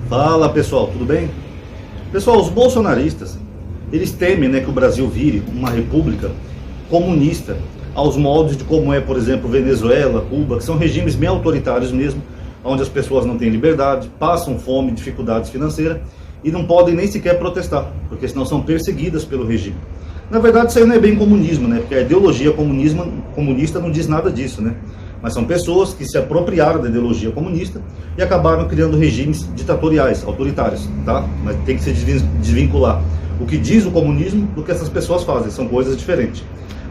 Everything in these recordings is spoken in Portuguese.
Fala pessoal, tudo bem? Pessoal, os bolsonaristas, eles temem, que o Brasil vire uma república comunista, aos moldes de como é, por exemplo, Venezuela, Cuba, que são regimes bem autoritários mesmo, onde as pessoas não têm liberdade, passam fome, dificuldades financeiras e não podem nem sequer protestar, porque senão são perseguidas pelo regime. Na verdade, isso aí não é bem comunismo, porque a ideologia comunista não diz nada disso, Mas são pessoas que se apropriaram da ideologia comunista e acabaram criando regimes ditatoriais, autoritários, tá? Mas tem que se desvincular o que diz o comunismo do que essas pessoas fazem, são coisas diferentes.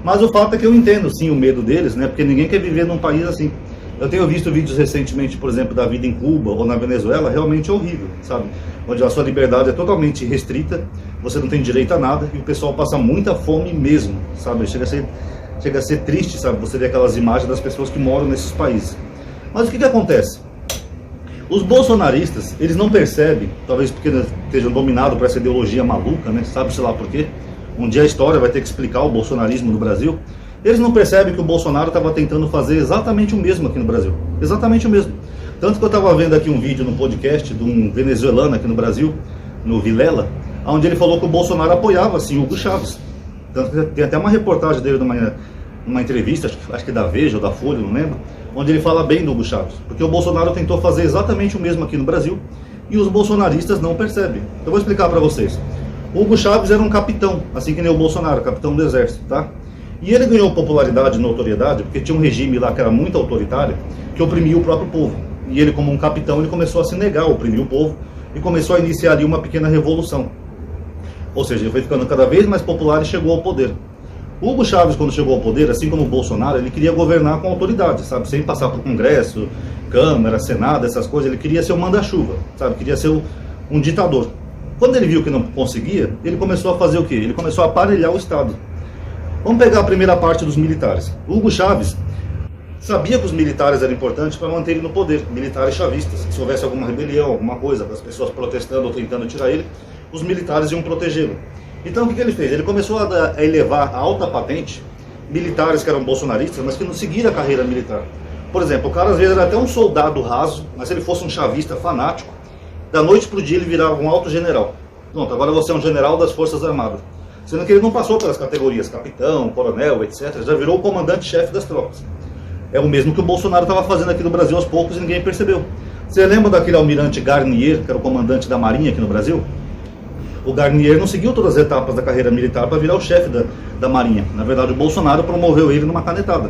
Mas o fato é que eu entendo sim o medo deles, porque ninguém quer viver num país assim. Eu tenho visto vídeos recentemente, por exemplo, da vida em Cuba ou na Venezuela, realmente é horrível, sabe? Onde a sua liberdade é totalmente restrita, você não tem direito a nada e o pessoal passa muita fome mesmo, sabe? Chega a ser triste, sabe? Você vê aquelas imagens das pessoas que moram nesses países. Mas o que acontece? Os bolsonaristas, eles não percebem, talvez porque estejam dominados por essa ideologia maluca, Sabe-se lá por quê? Um dia a história vai ter que explicar o bolsonarismo no Brasil. Eles não percebem que o Bolsonaro estava tentando fazer exatamente o mesmo aqui no Brasil. Exatamente o mesmo. Tanto que eu estava vendo aqui um vídeo no podcast de um venezuelano aqui no Brasil, no Vilela, onde ele falou que o Bolsonaro apoiava, assim, Hugo Chávez. Tanto que tem até uma reportagem dele numa entrevista, acho que da Veja ou da Folha, não lembro, onde ele fala bem do Hugo Chávez. Porque o Bolsonaro tentou fazer exatamente o mesmo aqui no Brasil e os bolsonaristas não percebem. Eu vou explicar para vocês. O Hugo Chávez era um capitão, assim que nem o Bolsonaro, capitão do exército, tá? E ele ganhou popularidade e notoriedade porque tinha um regime lá que era muito autoritário, que oprimia o próprio povo. E ele, como um capitão, ele começou a se negar a oprimir o povo e começou a iniciar ali uma pequena revolução. Ou seja, ele foi ficando cada vez mais popular e chegou ao poder. O Hugo Chávez, quando chegou ao poder, assim como o Bolsonaro, ele queria governar com autoridade, sabe? Sem passar por Congresso, Câmara, Senado, essas coisas. Ele queria ser o manda-chuva, sabe? Queria ser um ditador. Quando ele viu que não conseguia, ele começou a fazer o quê? Ele começou a aparelhar o Estado. Vamos pegar a primeira parte dos militares. O Hugo Chávez sabia que os militares eram importantes para manter ele no poder, militares chavistas. Se houvesse alguma rebelião, alguma coisa, as pessoas protestando ou tentando tirar ele, os militares iam protegê-lo. Então o que ele fez? Ele começou a elevar a alta patente militares que eram bolsonaristas, mas que não seguiram a carreira militar. Por exemplo, o cara às vezes era até um soldado raso, mas se ele fosse um chavista fanático, da noite para o dia ele virava um alto general. Pronto, agora você é um general das Forças Armadas. Sendo que ele não passou pelas categorias capitão, coronel, etc. Já virou o comandante-chefe das tropas. É o mesmo que o Bolsonaro estava fazendo aqui no Brasil aos poucos e ninguém percebeu. Você lembra daquele almirante Garnier, que era o comandante da Marinha aqui no Brasil? O Garnier não seguiu todas as etapas da carreira militar para virar o chefe da Marinha. Na verdade, o Bolsonaro promoveu ele numa canetada.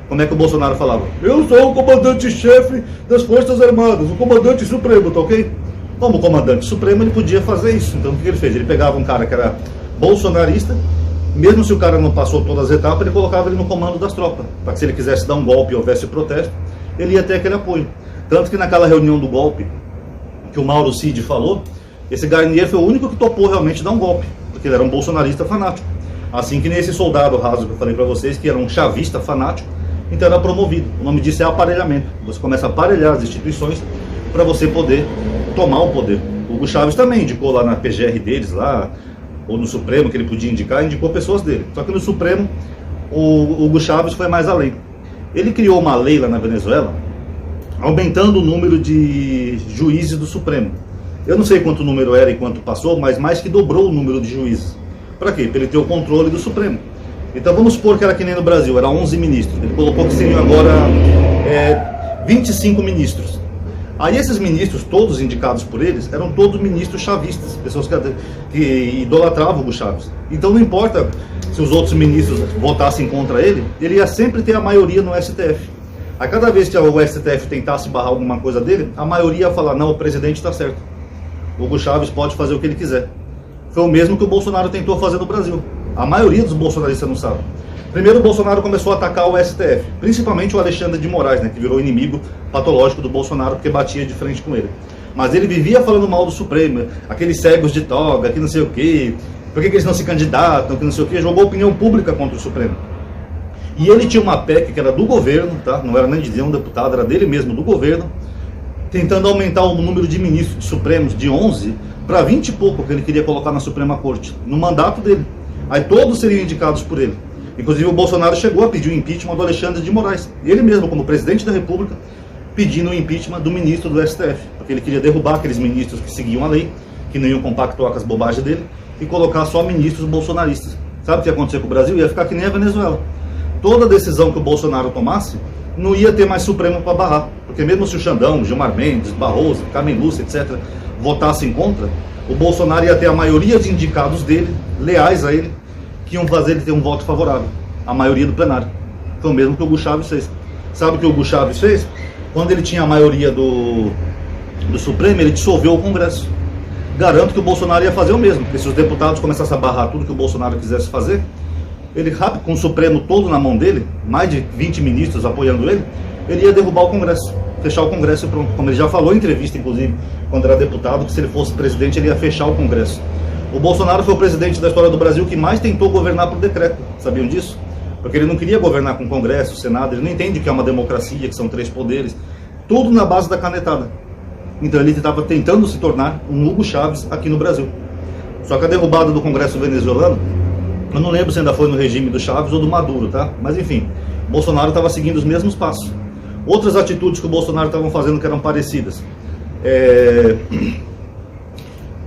Como é que o Bolsonaro falava? Eu sou o comandante-chefe das Forças Armadas, o comandante supremo, tá ok? Como comandante supremo, ele podia fazer isso. Então, o que ele fez? Ele pegava um cara que era bolsonarista, mesmo se o cara não passou todas as etapas, ele colocava ele no comando das tropas, para que se ele quisesse dar um golpe e houvesse protesto, ele ia ter aquele apoio. Tanto que naquela reunião do golpe, que o Mauro Cid falou, esse Garnier foi o único que topou realmente dar um golpe, porque ele era um bolsonarista fanático. Assim que nem esse soldado raso que eu falei para vocês, que era um chavista fanático, então era promovido. O nome disso é aparelhamento. Você começa a aparelhar as instituições para você poder tomar o poder. O Hugo Chávez também indicou lá na PGR deles, lá, ou no Supremo, que ele podia indicar, indicou pessoas dele. Só que no Supremo, o Hugo Chávez foi mais além. Ele criou uma lei lá na Venezuela, aumentando o número de juízes do Supremo. Eu não sei quanto número era e quanto passou, mas mais que dobrou o número de juízes. Para quê? Para ele ter o controle do Supremo. Então vamos supor que era que nem no Brasil, era 11 ministros. Ele colocou que seriam agora 25 ministros. Aí esses ministros, todos indicados por eles, eram todos ministros chavistas, pessoas que idolatravam o Hugo Chávez. Então não importa se os outros ministros votassem contra ele, ele ia sempre ter a maioria no STF. A cada vez que o STF tentasse barrar alguma coisa dele, a maioria ia falar, não, o presidente está certo. O Hugo Chávez pode fazer o que ele quiser. Foi o mesmo que o Bolsonaro tentou fazer no Brasil. A maioria dos bolsonaristas não sabe. Primeiro o Bolsonaro começou a atacar o STF, principalmente o Alexandre de Moraes, que virou inimigo patológico do Bolsonaro porque batia de frente com ele. Mas ele vivia falando mal do Supremo, aqueles cegos de toga, que não sei o quê, por que eles não se candidatam, que não sei o quê, jogou opinião pública contra o Supremo. E ele tinha uma PEC que era do governo, tá? Não era nem de um deputado, era dele mesmo, do governo, tentando aumentar o número de ministros supremos de 11 para 20 e pouco que ele queria colocar na Suprema Corte, no mandato dele. Aí todos seriam indicados por ele. Inclusive o Bolsonaro chegou a pedir o impeachment do Alexandre de Moraes. Ele mesmo, como presidente da República, pedindo o impeachment do ministro do STF. porque ele queria derrubar aqueles ministros que seguiam a lei, que não iam compactuar com as bobagens dele, e colocar só ministros bolsonaristas. Sabe o que ia acontecer com o Brasil? Ia ficar que nem a Venezuela. Toda decisão que o Bolsonaro tomasse, não ia ter mais Supremo para barrar, porque mesmo se o Xandão, Gilmar Mendes, Barroso, Carmen Lúcia, etc., votassem contra, o Bolsonaro ia ter a maioria de indicados dele, leais a ele, que iam fazer ele ter um voto favorável, a maioria do plenário. Foi o mesmo que o Hugo Chávez fez. Sabe o que o Hugo Chávez fez? Quando ele tinha a maioria do Supremo, ele dissolveu o Congresso. Garanto que o Bolsonaro ia fazer o mesmo, porque se os deputados começassem a barrar tudo que o Bolsonaro quisesse fazer, ele rápido, com o Supremo todo na mão dele, mais de 20 ministros apoiando ele, ele ia derrubar o Congresso, fechar o Congresso e pronto. Como ele já falou em entrevista, inclusive, quando era deputado, que se ele fosse presidente, ele ia fechar o Congresso. O Bolsonaro foi o presidente da história do Brasil que mais tentou governar por decreto. Sabiam disso? Porque ele não queria governar com o Congresso, o Senado, ele não entende que é uma democracia, que são 3 poderes. Tudo na base da canetada. Então ele estava tentando se tornar um Hugo Chávez aqui no Brasil. Só que a derrubada do Congresso venezuelano, eu não lembro se ainda foi no regime do Chávez ou do Maduro, tá? Mas enfim, Bolsonaro estava seguindo os mesmos passos. Outras atitudes que o Bolsonaro estava fazendo que eram parecidas.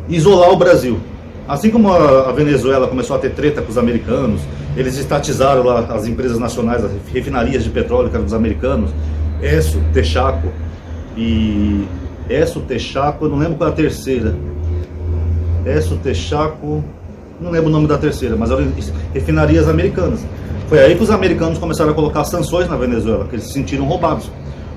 Isolar o Brasil. Assim como a Venezuela começou a ter treta com os americanos, eles estatizaram lá as empresas nacionais, as refinarias de petróleo que eram dos americanos, Esso, Texaco, eu não lembro qual é a terceira. Esso, Texaco, não lembro o nome da terceira, mas eram refinarias americanas. Foi aí que os americanos começaram a colocar sanções na Venezuela, que eles se sentiram roubados.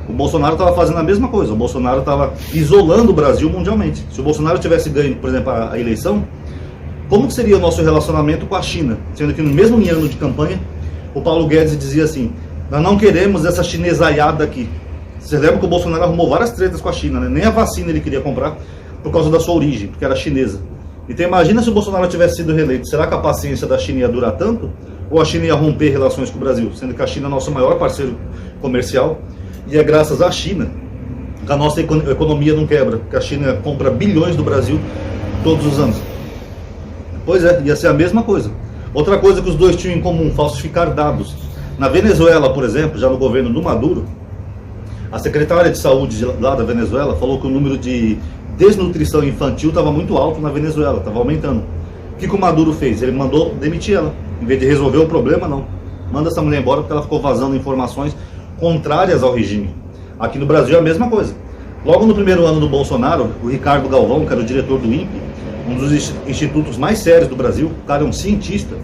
O Bolsonaro estava fazendo a mesma coisa, o Bolsonaro estava isolando o Brasil mundialmente. Se o Bolsonaro tivesse ganho, por exemplo, a eleição, como que seria o nosso relacionamento com a China? Sendo que no mesmo ano de campanha, o Paulo Guedes dizia assim: nós não queremos essa chinesaiada aqui. Vocês lembram que o Bolsonaro arrumou várias tretas com a China, né? Nem a vacina ele queria comprar por causa da sua origem, porque era chinesa. Então imagina se o Bolsonaro tivesse sido reeleito, será que a paciência da China ia durar tanto? Ou a China ia romper relações com o Brasil? Sendo que a China é nosso maior parceiro comercial, e é graças à China que a nossa economia não quebra, porque a China compra bilhões do Brasil todos os anos. Pois é, ia ser a mesma coisa. Outra coisa que os dois tinham em comum: falsificar dados. Na Venezuela, por exemplo, já no governo do Maduro, a secretária de saúde lá da Venezuela falou que o número de desnutrição infantil estava muito alto na Venezuela, estava aumentando. O que o Maduro fez? Ele mandou demitir ela. Em vez de resolver o problema, não. Manda essa mulher embora porque ela ficou vazando informações contrárias ao regime. Aqui no Brasil é a mesma coisa. Logo no primeiro ano do Bolsonaro, o Ricardo Galvão, que era o diretor do INPE, um dos institutos mais sérios do Brasil, o cara é um cientista,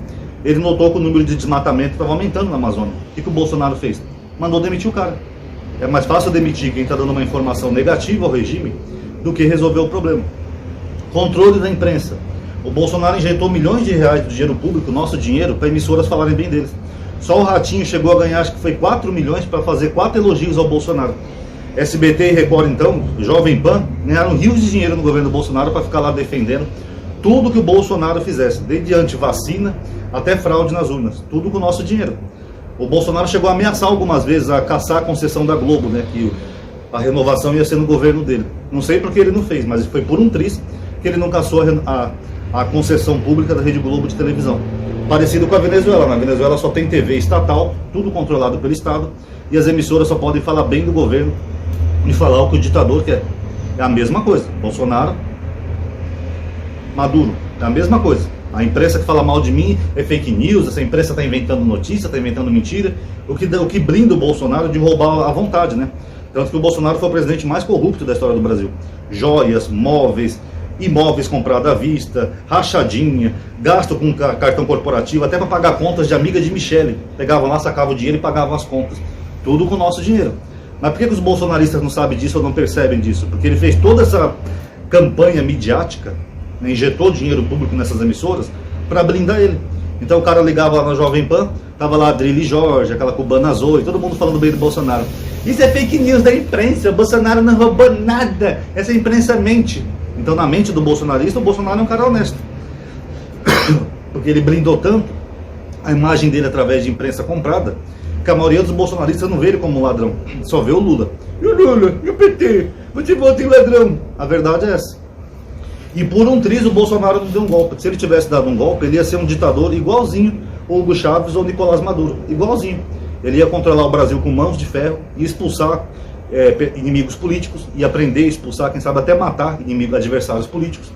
ele notou que o número de desmatamento estava aumentando na Amazônia. O que o Bolsonaro fez? Mandou demitir o cara. É mais fácil demitir quem está dando uma informação negativa ao regime do que resolver o problema. Controle da imprensa. O Bolsonaro injetou milhões de reais do dinheiro público, nosso dinheiro, para emissoras falarem bem deles. Só o Ratinho chegou a ganhar, acho que foi 4 milhões para fazer 4 elogios ao Bolsonaro. SBT e Record, então, Jovem Pan, ganharam rios de dinheiro no governo do Bolsonaro para ficar lá defendendo tudo que o Bolsonaro fizesse, desde antivacina até fraude nas urnas, tudo com o nosso dinheiro. O Bolsonaro chegou a ameaçar algumas vezes a caçar a concessão da Globo, né, que a renovação ia ser no governo dele. Não sei porque ele não fez, mas foi por um triz que ele não caçou a concessão pública da Rede Globo de televisão. Parecido com a Venezuela. Na Venezuela só tem TV estatal, tudo controlado pelo Estado, e as emissoras só podem falar bem do governo e falar o que o ditador quer. É a mesma coisa. Bolsonaro, Maduro, é a mesma coisa. A imprensa que fala mal de mim é fake news, essa imprensa está inventando notícia, está inventando mentira, o que blinda o Bolsonaro de roubar à vontade, né? Tanto que o Bolsonaro foi o presidente mais corrupto da história do Brasil. Joias, móveis, imóveis comprados à vista, rachadinha, gasto com cartão corporativo, até para pagar contas de amiga de Michele. Pegavam lá, sacavam o dinheiro e pagavam as contas. Tudo com o nosso dinheiro. Mas por que os bolsonaristas não sabem disso ou não percebem disso? Porque ele fez toda essa campanha midiática, né, injetou dinheiro público nessas emissoras para blindar ele. Então o cara ligava lá na Jovem Pan, tava lá Adrilho Jorge, aquela cubana Zoe, todo mundo falando bem do Bolsonaro. Isso é fake news da imprensa, o Bolsonaro não roubou nada, essa imprensa mente. Então na mente do bolsonarista, o Bolsonaro é um cara honesto. Porque ele blindou tanto a imagem dele através de imprensa comprada, que a maioria dos bolsonaristas não vê ele como um ladrão, só vê o Lula. E o Lula, e o PT, você vota em ladrão. A verdade é essa. E por um triz o Bolsonaro não deu um golpe. Se ele tivesse dado um golpe, ele ia ser um ditador igualzinho o Hugo Chávez ou Nicolás Maduro. Igualzinho. Ele ia controlar o Brasil com mãos de ferro e expulsar inimigos políticos, ia prender, expulsar, quem sabe até matar adversários políticos.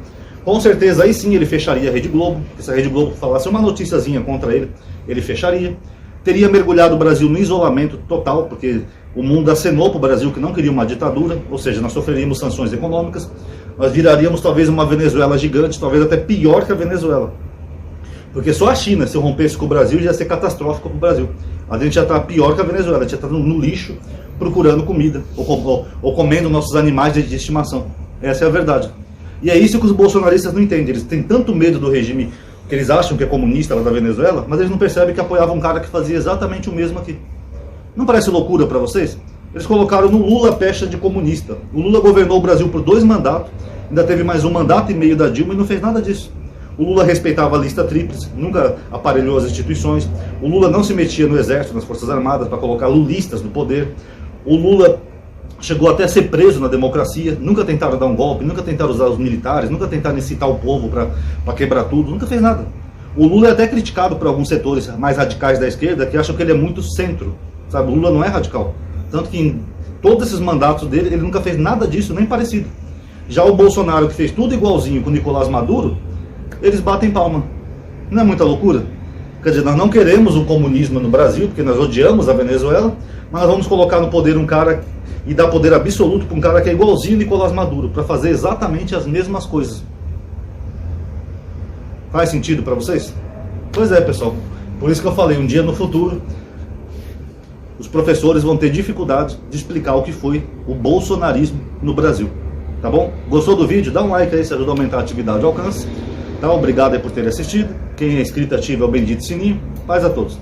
Com certeza aí sim ele fecharia a Rede Globo, porque se a Rede Globo falasse uma noticiazinha contra ele, ele fecharia. Teria mergulhado o Brasil no isolamento total, porque o mundo acenou para o Brasil que não queria uma ditadura, ou seja, nós sofreríamos sanções econômicas, nós viraríamos talvez uma Venezuela gigante, talvez até pior que a Venezuela. Porque só a China, se rompesse com o Brasil, já ia ser catastrófico para o Brasil. A gente já está pior que a Venezuela, a gente já está no lixo procurando comida, ou comendo nossos animais de estimação. Essa é a verdade. E é isso que os bolsonaristas não entendem. Eles têm tanto medo do regime que eles acham que é comunista lá da Venezuela, mas eles não percebem que apoiavam um cara que fazia exatamente o mesmo aqui. Não parece loucura para vocês? Eles colocaram no Lula a pecha de comunista. O Lula governou o Brasil por 2 mandatos, ainda teve mais 1 mandato e meio da Dilma e não fez nada disso. O Lula respeitava a lista tríplice, nunca aparelhou as instituições. O Lula não se metia no exército, nas forças armadas, para colocar lulistas no poder. O Lula chegou até a ser preso na democracia, nunca tentaram dar um golpe, nunca tentaram usar os militares, nunca tentaram incitar o povo para quebrar tudo, nunca fez nada. O Lula é até criticado por alguns setores mais radicais da esquerda que acham que ele é muito centro, sabe? O Lula não é radical, tanto que em todos esses mandatos dele, ele nunca fez nada disso, nem parecido. Já o Bolsonaro, que fez tudo igualzinho com o Nicolás Maduro, eles batem palma. Não é muita loucura? Quer dizer, nós não queremos o comunismo no Brasil, porque nós odiamos a Venezuela, mas nós vamos colocar no poder um cara e dar poder absoluto para um cara que é igualzinho Nicolás Maduro, para fazer exatamente as mesmas coisas. Faz sentido para vocês? Pois é, pessoal. Por isso que eu falei, um dia no futuro, os professores vão ter dificuldade de explicar o que foi o bolsonarismo no Brasil. Tá bom? Gostou do vídeo? Dá um like aí, se ajuda a aumentar a atividade e alcance. Tá? Obrigado aí por ter assistido. Quem é inscrito, ativa o bendito sininho. Paz a todos.